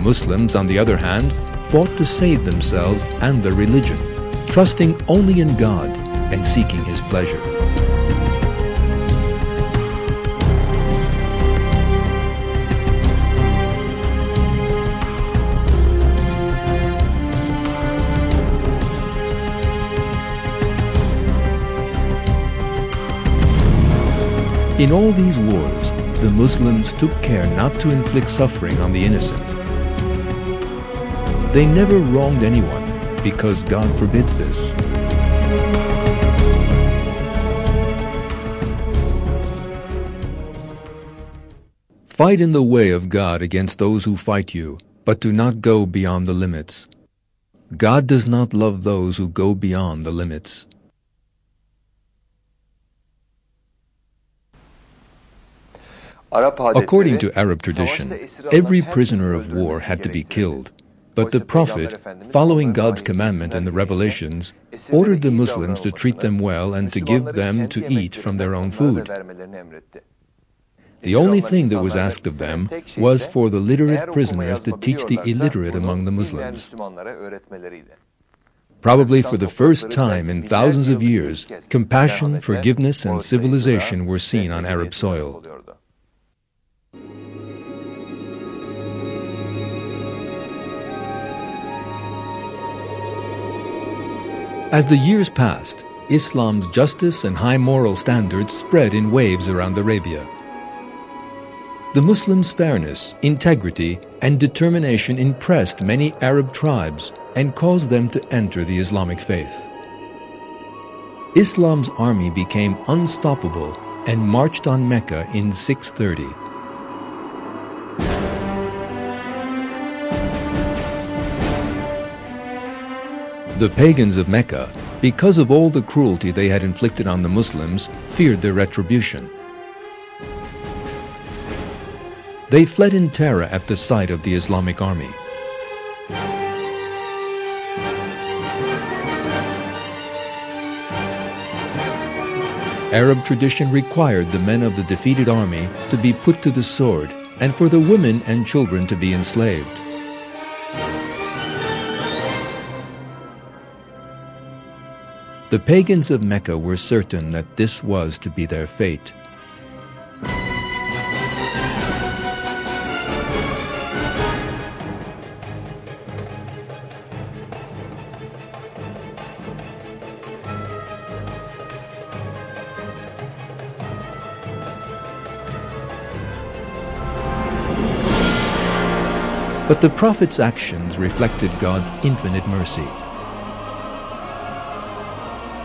Muslims, on the other hand, fought to save themselves and their religion, trusting only in God and seeking His pleasure. In all these wars, the Muslims took care not to inflict suffering on the innocent. They never wronged anyone, because God forbids this. Fight in the way of God against those who fight you, but do not go beyond the limits. God does not love those who go beyond the limits. According to Arab tradition, every prisoner of war had to be killed. But the Prophet, following God's commandment in the Revelations, ordered the Muslims to treat them well and to give them to eat from their own food. The only thing that was asked of them was for the literate prisoners to teach the illiterate among the Muslims. Probably for the first time in thousands of years, compassion, forgiveness, and civilization were seen on Arab soil. As the years passed, Islam's justice and high moral standards spread in waves around Arabia. The Muslims' fairness, integrity, and determination impressed many Arab tribes and caused them to enter the Islamic faith. Islam's army became unstoppable and marched on Mecca in 630. The pagans of Mecca, because of all the cruelty they had inflicted on the Muslims, feared their retribution. They fled in terror at the sight of the Islamic army. Arab tradition required the men of the defeated army to be put to the sword and for the women and children to be enslaved. The pagans of Mecca were certain that this was to be their fate. But the Prophet's actions reflected God's infinite mercy.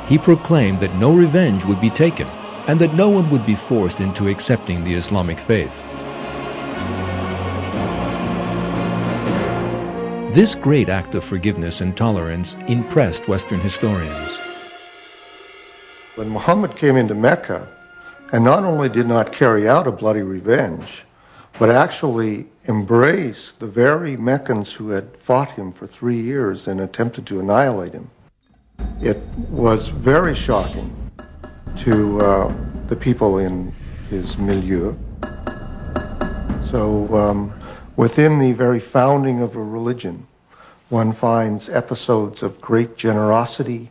He proclaimed that no revenge would be taken and that no one would be forced into accepting the Islamic faith. This great act of forgiveness and tolerance impressed Western historians. When Muhammad came into Mecca, and not only did not carry out a bloody revenge, but actually embraced the very Meccans who had fought him for 3 years and attempted to annihilate him, it was very shocking to the people in his milieu. So within the very founding of a religion, one finds episodes of great generosity,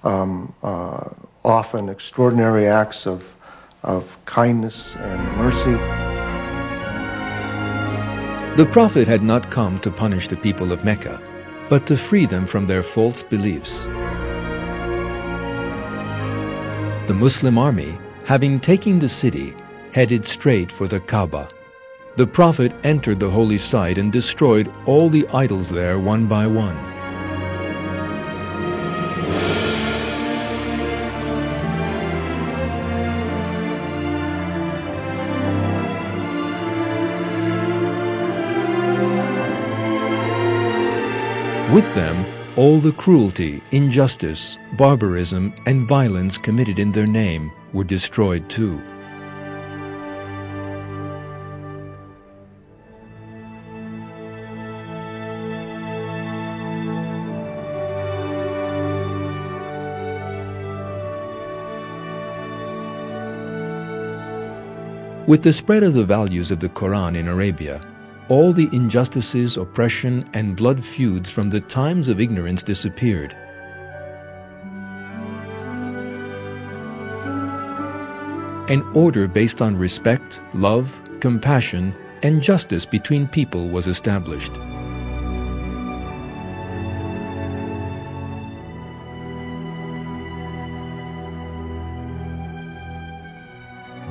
often extraordinary acts of kindness and mercy. The Prophet had not come to punish the people of Mecca, but to free them from their false beliefs. The Muslim army, having taken the city, headed straight for the Kaaba. The Prophet entered the holy site and destroyed all the idols there one by one. With them, all the cruelty, injustice, barbarism, and violence committed in their name were destroyed too. With the spread of the values of the Quran in Arabia, all the injustices, oppression, and blood feuds from the times of ignorance disappeared. An order based on respect, love, compassion, and justice between people was established.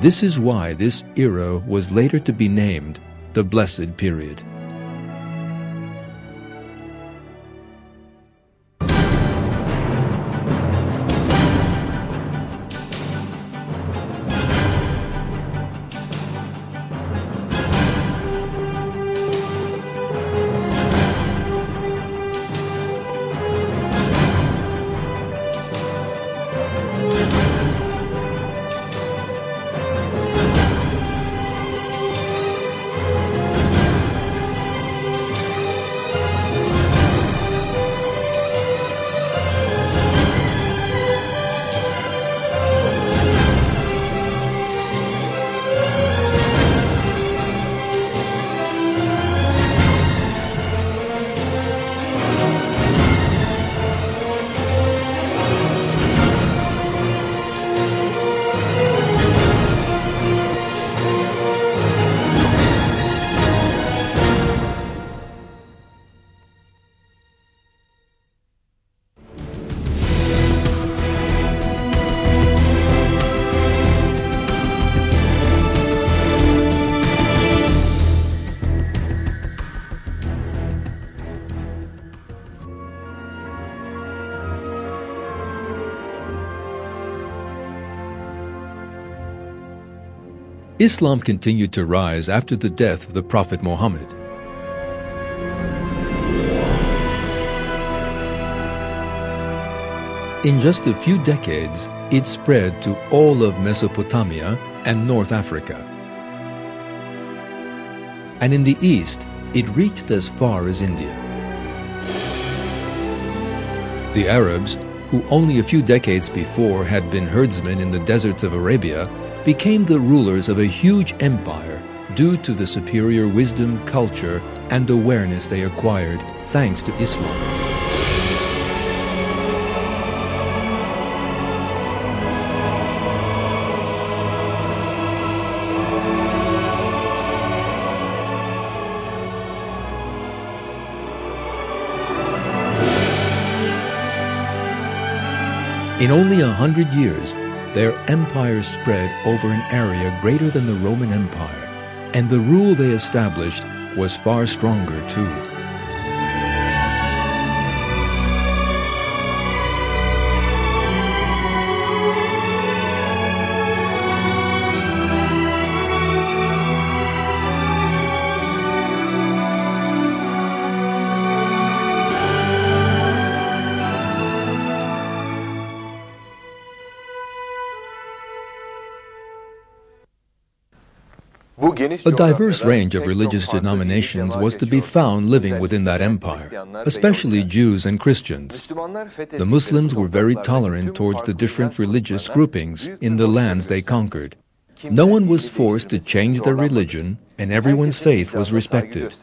This is why this era was later to be named the Blessed Period. Islam continued to rise after the death of the Prophet Muhammad. In just a few decades, it spread to all of Mesopotamia and North Africa. And in the east, it reached as far as India. The Arabs, who only a few decades before had been herdsmen in the deserts of Arabia, became the rulers of a huge empire due to the superior wisdom, culture, and awareness they acquired thanks to Islam. In only 100 years, their empire spread over an area greater than the Roman Empire, and the rule they established was far stronger too. A diverse range of religious denominations was to be found living within that empire, especially Jews and Christians. The Muslims were very tolerant towards the different religious groupings in the lands they conquered. No one was forced to change their religion, and everyone's faith was respected.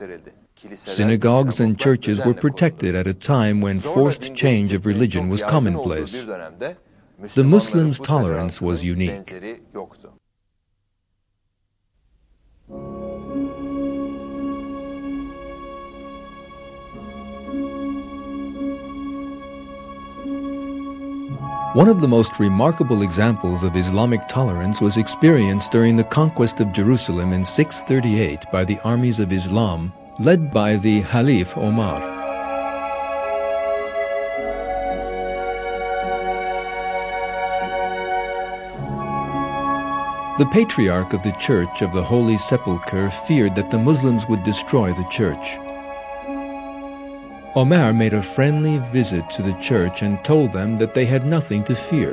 Synagogues and churches were protected at a time when forced change of religion was commonplace. The Muslims' tolerance was unique. One of the most remarkable examples of Islamic tolerance was experienced during the conquest of Jerusalem in 638 by the armies of Islam, led by the Caliph Omar. The Patriarch of the Church of the Holy Sepulchre feared that the Muslims would destroy the church. Omar made a friendly visit to the church and told them that they had nothing to fear.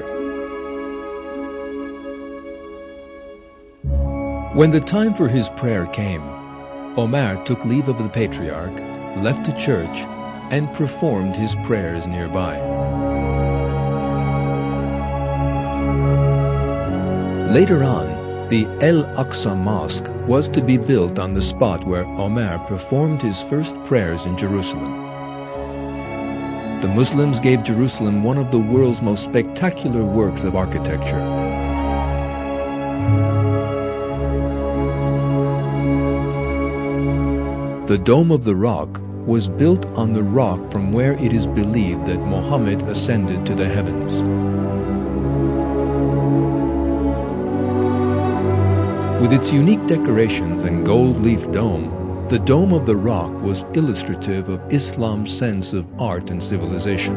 When the time for his prayer came, Omar took leave of the Patriarch, left the church, and performed his prayers nearby. Later on, The Al-Aqsa Mosque was to be built on the spot where Omar performed his first prayers in Jerusalem. The Muslims gave Jerusalem one of the world's most spectacular works of architecture. The Dome of the Rock was built on the rock from where it is believed that Muhammad ascended to the heavens. With its unique decorations and gold-leaf dome, the Dome of the Rock was illustrative of Islam's sense of art and civilization.